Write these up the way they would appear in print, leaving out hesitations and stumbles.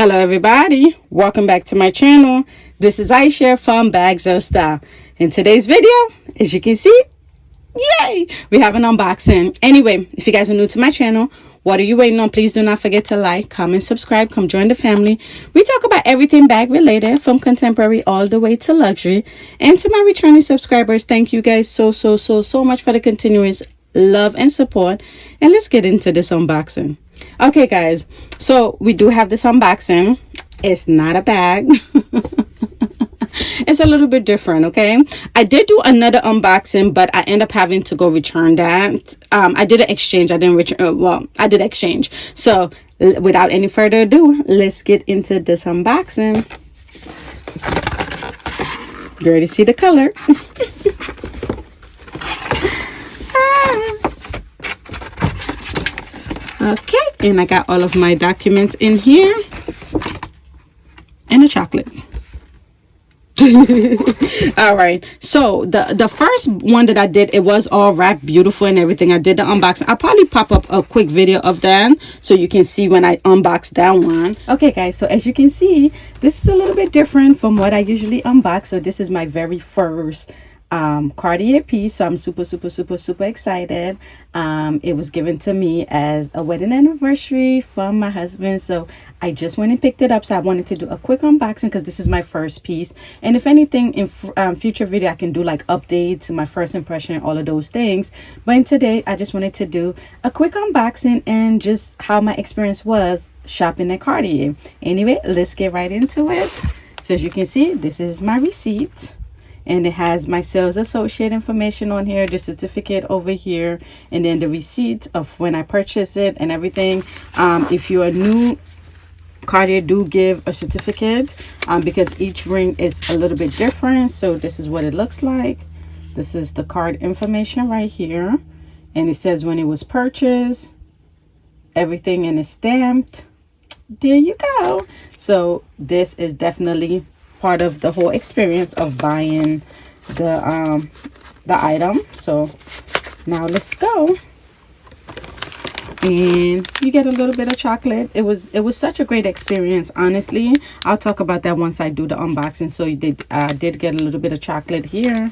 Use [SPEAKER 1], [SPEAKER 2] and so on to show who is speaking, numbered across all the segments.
[SPEAKER 1] Hello everybody, welcome back to my channel. This is Aisha from Bags of Style. In today's video, as you can see, yay, we have an unboxing. Anyway, if you guys are new to my channel, what are you waiting on? Please do not forget to like, comment, subscribe, come join the family. We talk about everything bag related, from contemporary all the way to luxury. And to my returning subscribers, thank you guys so much for the continuous love and support. And let's get into this unboxing. Okay guys, so we do have this unboxing. It's not a bag. It's a little bit different. Okay, I did do another unboxing, but I end up having to go return that. I did an exchange. I didn't return. Well, I did exchange. So without any further ado, let's get into this unboxing. You already see the color. Okay, and I got all of my documents in here and a chocolate. All right, so the first one that I did, it was all wrapped beautiful and everything. I did the unboxing. I'll probably pop up a quick video of that so you can see when I unbox that one. Okay guys, so as you can see, this is a little bit different from what I usually unbox. So this is my very first Cartier piece, so I'm super excited. It was given to me as a wedding anniversary from my husband, so I just went and picked it up. So I wanted to do a quick unboxing because this is my first piece, and if anything in future video I can do like updates, my first impression, all of those things. But in today I just wanted to do a quick unboxing and just how my experience was shopping at Cartier. Anyway, let's get right into it. So as you can see, this is my receipt. And it has my sales associate information on here, the certificate over here, and then the receipt of when I purchased it and everything. If you are new, Cartier do give a certificate because each ring is a little bit different. So this is what it looks like. This is the card information right here. And it says when it was purchased, everything, and it's stamped. There you go. So this is definitely part of the whole experience of buying the item. So now let's go, and you get a little bit of chocolate. It was such a great experience, honestly. I'll talk about that once I do the unboxing. So you did did get a little bit of chocolate here,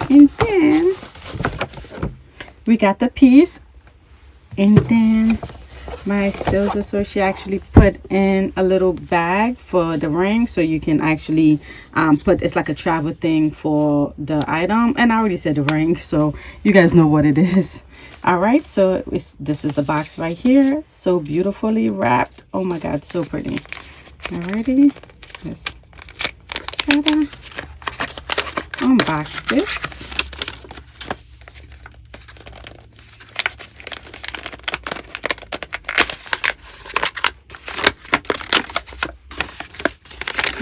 [SPEAKER 1] and then we got the piece, and then my sales associate actually put in a little bag for the ring, so you can actually put, it's like a travel thing for the item. And I already said the ring, so you guys know what it is. All right, so this is the box right here, so beautifully wrapped. Oh my god, so pretty. Alrighty, let's try to unbox it.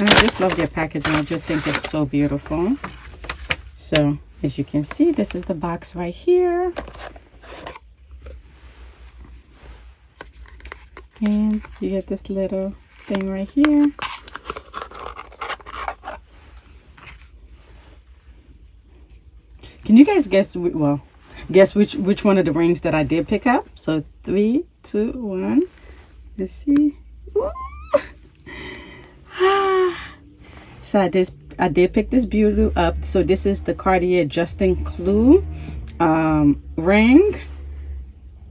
[SPEAKER 1] And I just love their packaging. I just think it's so beautiful. So as you can see, this is the box right here. And you get this little thing right here. Can you guys guess? Well, guess which one of the rings that I did pick up? So 3, 2, 1. Let's see. Ooh. So I did pick this beauty up. So this is the Cartier Justin Clou ring.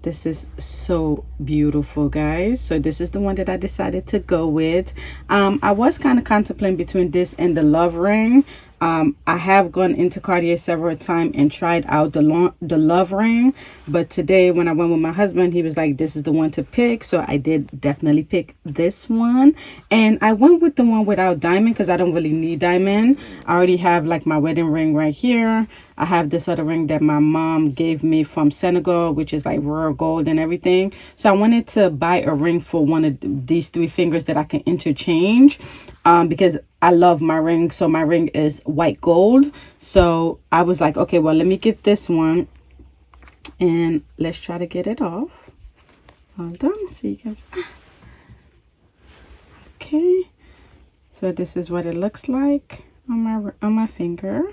[SPEAKER 1] This is so beautiful, guys. So this is the one that I decided to go with. I was kind of contemplating between this and the love ring. I have gone into Cartier several times and tried out the love ring, but today when I went with my husband, he was like, this is the one to pick. So I did definitely pick this one, and I went with the one without diamond because I don't really need diamond. I already have like my wedding ring right here. I have this other ring that my mom gave me from Senegal, which is like royal gold and everything. So I wanted to buy a ring for one of these 3 fingers that I can interchange, because I love my ring. So my ring is white gold. So I was like, okay, well, let me get this one and let's try to get it off. Hold on, so you guys. Okay, so this is what it looks like on my finger.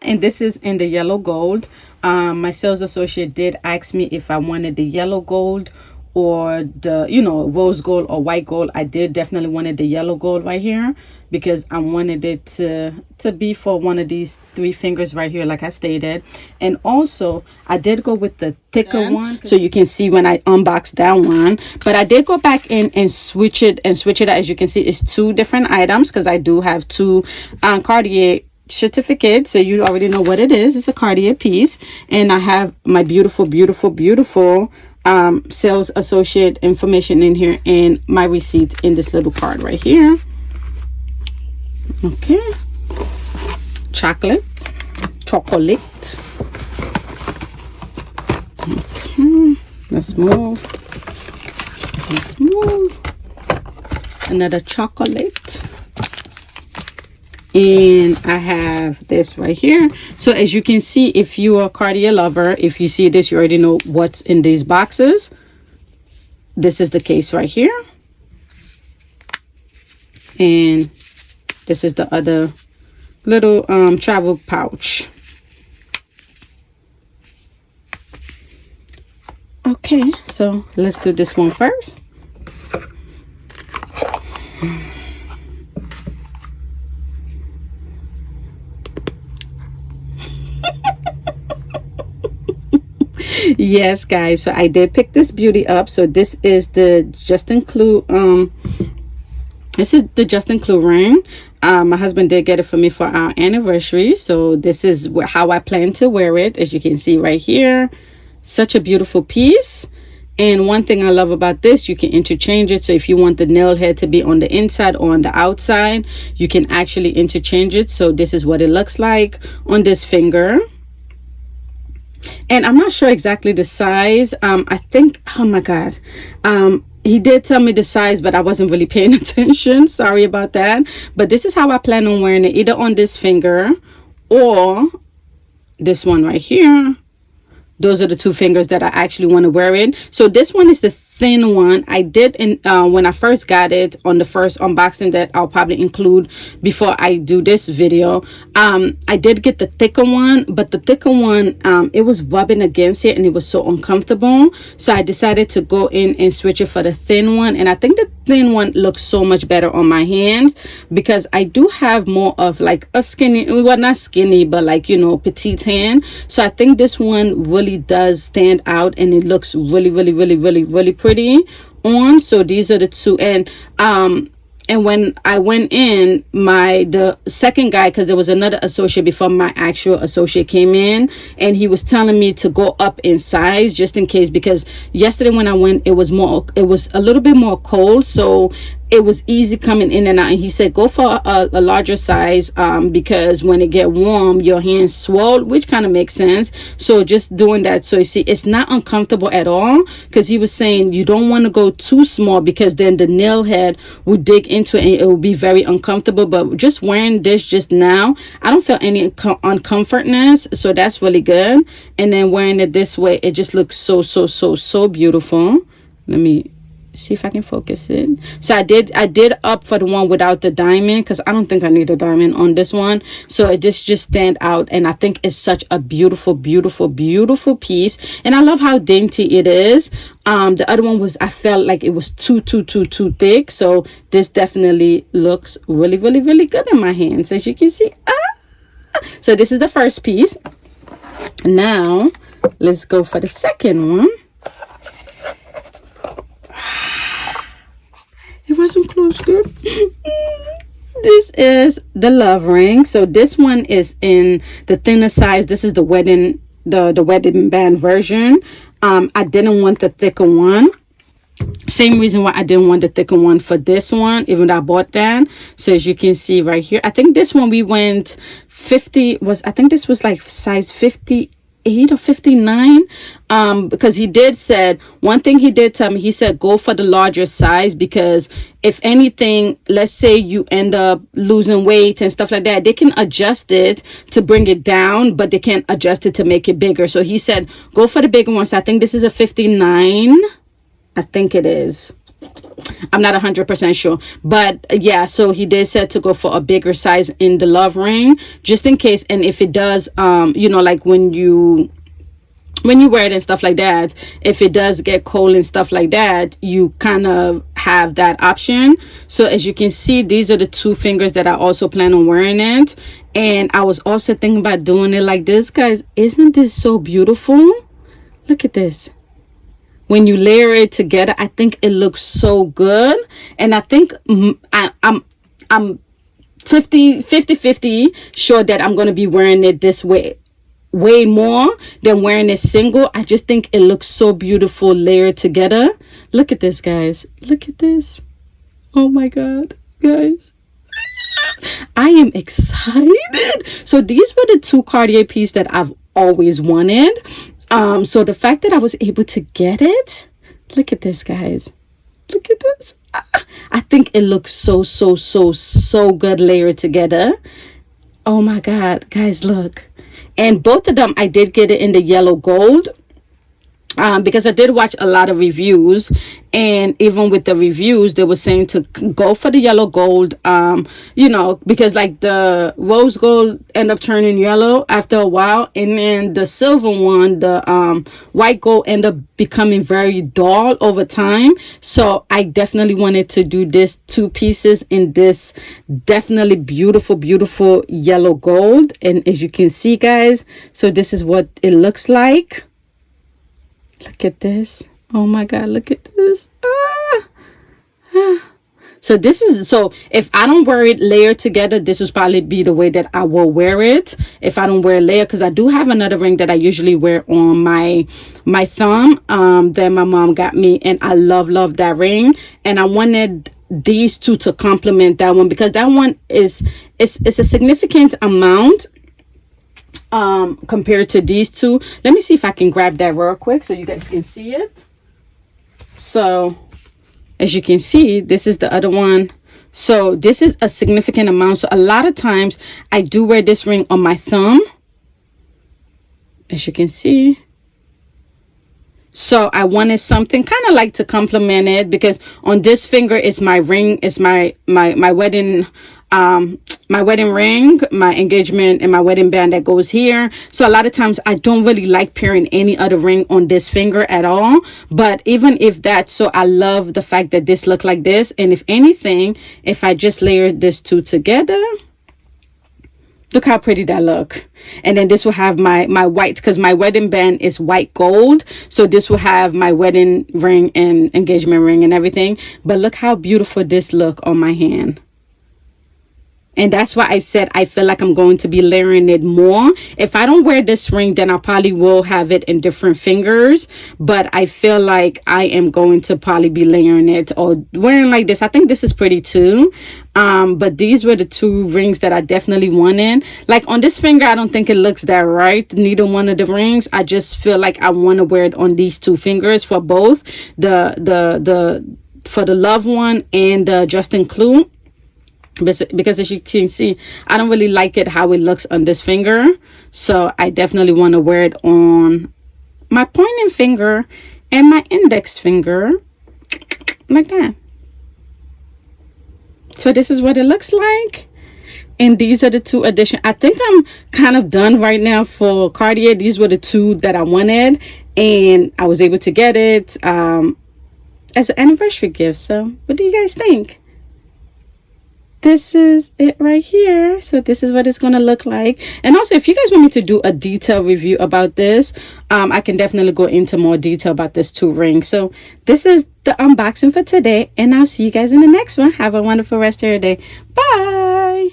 [SPEAKER 1] and this is in the yellow gold. My sales associate did ask me if I wanted the yellow gold or the, you know, rose gold or white gold. I did definitely wanted the yellow gold right here because I wanted it to be for one of these 3 fingers right here, like I stated. And also I did go with the thicker one, so you can see when I unbox that one. But I did go back in and switch it out. As you can see, it's 2 different items because I do have 2 Cartier certificates, so you already know what it is. It's a Cartier piece, and I have my beautiful sales associate information in here and my receipts in this little card right here. Okay, chocolate. Okay, let's move. Another chocolate. And I have this right here. So as you can see, if you are a Cartier lover, if you see this, you already know what's in these boxes. This is the case right here, and this is the other little travel pouch. Okay, so let's do this one first. Yes, guys, so I did pick this beauty up. So this is the Justin Clue ring. My husband did get it for me for our anniversary, so this is how I plan to wear it. As you can see right here, such a beautiful piece. And one thing I love about this, you can interchange it. So if you want the nail head to be on the inside or on the outside, you can actually interchange it. So this is what it looks like on this finger. And I'm not sure exactly the size. I think, oh my god, he did tell me the size, but I wasn't really paying attention. Sorry about that. But this is how I plan on wearing it, either on this finger or this one right here. Those are the 2 fingers that I actually want to wear it. So this one is the thin one. I did when I first got it on the first unboxing that I'll probably include before I do this video. I did get the thicker one, but the thicker one, it was rubbing against it and it was so uncomfortable. So I decided to go in and switch it for the thin one. And I think the thin one looks so much better on my hands because I do have more of like a skinny, well, not skinny, but like, you know, petite hand. So I think this one really does stand out and it looks really pretty on. So these are the 2. And when I went in, the second guy, because there was another associate before my actual associate came in, and he was telling me to go up in size just in case, because yesterday when I went, it was a little bit more cold, so it was easy coming in and out. And he said go for a larger size because when it get warm your hands swell, which kind of makes sense. So just doing that, so you see it's not uncomfortable at all, because he was saying you don't want to go too small because then the nail head will dig into it and it will be very uncomfortable. But just wearing this just now, I don't feel any uncomfortness, so that's really good. And then wearing it this way, it just looks so beautiful. Let me see if I can focus it. So I did up for the one without the diamond because I don't think I need a diamond on this one. So it just stand out, and I think it's such a beautiful piece. And I love how dainty it is. The other one was, I felt like it was too thick. So this definitely looks really good in my hands, as you can see. So this is the first piece. Now let's go for the second one. It wasn't close good. This is the love ring. So this one is in the thinner size. This is the wedding band version. I didn't want the thicker one. Same reason why I didn't want the thicker one for this one, even though I bought that. So as you can see right here, I think this one we went 50 was, I think this was like size 58 or 59, because he did said one thing. He did tell me, he said go for the larger size, because if anything, let's say you end up losing weight and stuff like that, they can adjust it to bring it down, but they can't adjust it to make it bigger. So he said go for the bigger ones. I think this is a 59. I think it is. I'm not 100% sure, but yeah, so he did said to go for a bigger size in the love ring, just in case. And if it does, you know, like when you wear it and stuff like that, if it does get cold and stuff like that, you kind of have that option. So as you can see, these are the two fingers that I also plan on wearing it. And I was also thinking about doing it like this, guys. Isn't this so beautiful? Look at this. When you layer it together, I think it looks so good. And I think I'm 50 sure that I'm going to be wearing it this way more than wearing it single. I just think it looks so beautiful layered together. Look at this, guys. Look at this. Oh my God, guys. I am excited. So these were the two Cartier pieces that I've always wanted. So the fact that I was able to get it, look at this, guys. Look at this. I think it looks so good layered together. Oh my God, guys, look. And both of them, I did get it in the yellow gold. Because I did watch a lot of reviews, and even with the reviews, they were saying to go for the yellow gold, you know, because like the rose gold end up turning yellow after a while, and then the silver one, the white gold, end up becoming very dull over time. So I definitely wanted to do this two pieces in this definitely beautiful yellow gold. And as you can see, guys, so this is what it looks like. Look at this. Oh my God, look at this. So this is, so if I don't wear it layered together, this will probably be the way that I will wear it if I don't wear it layered, because I do have another ring that I usually wear on my thumb that my mom got me, and I love that ring. And I wanted these two to complement that one, because that one is it's a significant amount compared to these two. Let me see if I can grab that real quick so you guys can see it. So as you can see, this is the other one. So this is a significant amount. So a lot of times I do wear this ring on my thumb, as you can see. So I wanted something kind of like to complement it, because on this finger it's my ring, it's my wedding my wedding ring, my engagement, and my wedding band that goes here. So a lot of times I don't really like pairing any other ring on this finger at all. But even if that, so I love the fact that this look like this. And if anything, if I just layer this two together, look how pretty that look. And then this will have my white, because my wedding band is white gold, so this will have my wedding ring and engagement ring and everything. But look how beautiful this look on my hand. And that's why I said I feel like I'm going to be layering it more. If I don't wear this ring, then I probably will have it in different fingers. But I feel like I am going to probably be layering it or wearing like this. I think this is pretty too. But these were the two rings that I definitely wanted. Like on this finger, I don't think it looks that right, neither one of the rings. I just feel like I want to wear it on these two fingers for both for the love one and the Justin Clue. Because as you can see, I don't really like it how it looks on this finger. So I definitely want to wear it on my pointing finger and my index finger, like that. So this is what it looks like. And these are the two additions. I think I'm kind of done right now for Cartier. These were the two that I wanted, and I was able to get it as an anniversary gift. So what do you guys think? This is it right here. So this is what it's going to look like. And also, if you guys want me to do a detailed review about this, I can definitely go into more detail about this two rings. So this is the unboxing for today, and I'll see you guys in the next one. Have a wonderful rest of your day. Bye.